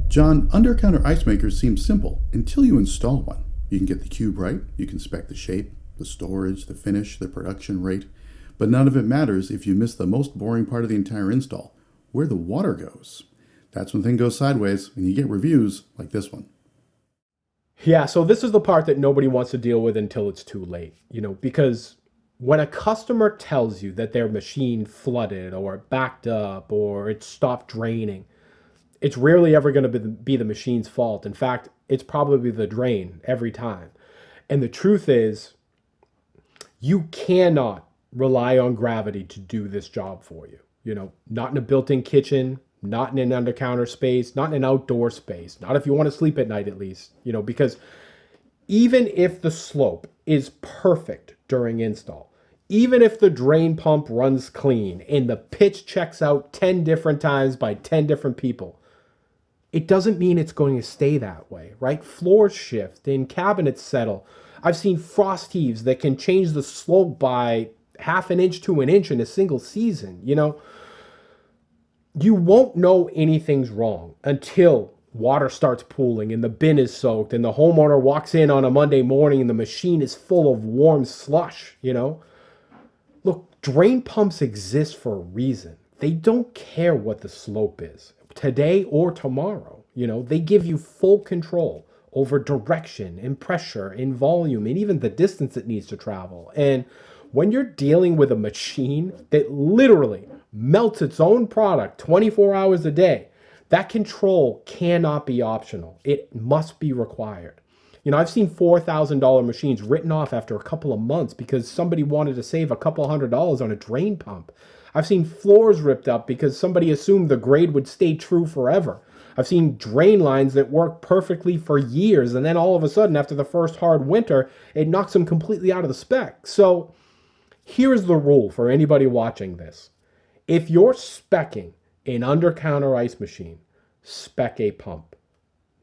John, Undercounter icemakers seem simple until you install one. You can get the cube right, you can spec the shape, the storage, the finish, the production rate, but none of it matters if you miss the most boring part of the entire install, where the water goes. That's when things go sideways and you get reviews like this one. Yeah, so this is the part that nobody wants to deal with until it's too late, because when a customer tells you that their machine flooded or it backed up or it stopped draining, it's rarely ever going to be the machine's fault. In fact, it's probably the drain every time. And the truth is, you cannot rely on gravity to do this job for you. Not in a built-in kitchen, not in an undercounter space, not in an outdoor space, not if you want to sleep at night at least, because even if the slope is perfect during install, even if the drain pump runs clean and the pitch checks out 10 different times by 10 different people, it doesn't mean it's going to stay that way, right? Floors shift and cabinets settle. I've seen frost heaves that can change the slope by half an inch to an inch in a single season. You won't know anything's wrong until water starts pooling and the bin is soaked and the homeowner walks in on a Monday morning and the machine is full of warm slush. Look, drain pumps exist for a reason. They don't care what the slope is, today or tomorrow. They give you full control over direction and pressure and volume and even the distance it needs to travel. And when you're dealing with a machine that literally melts its own product 24 hours a day, that control cannot be optional. It must be required. I've seen $4,000 machines written off after a couple of months because somebody wanted to save a couple $100 on a drain pump. I've seen floors ripped up because somebody assumed the grade would stay true forever. I've seen drain lines that work perfectly for years, and then all of a sudden, after the first hard winter, it knocks them completely out of the spec. So here's the rule for anybody watching this. If you're speccing an under-counter ice machine, spec a pump.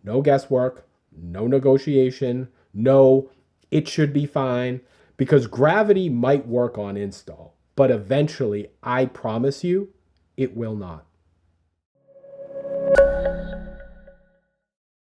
No guesswork, no negotiation, no, it should be fine, because gravity might work on install, but eventually, I promise you, it will not.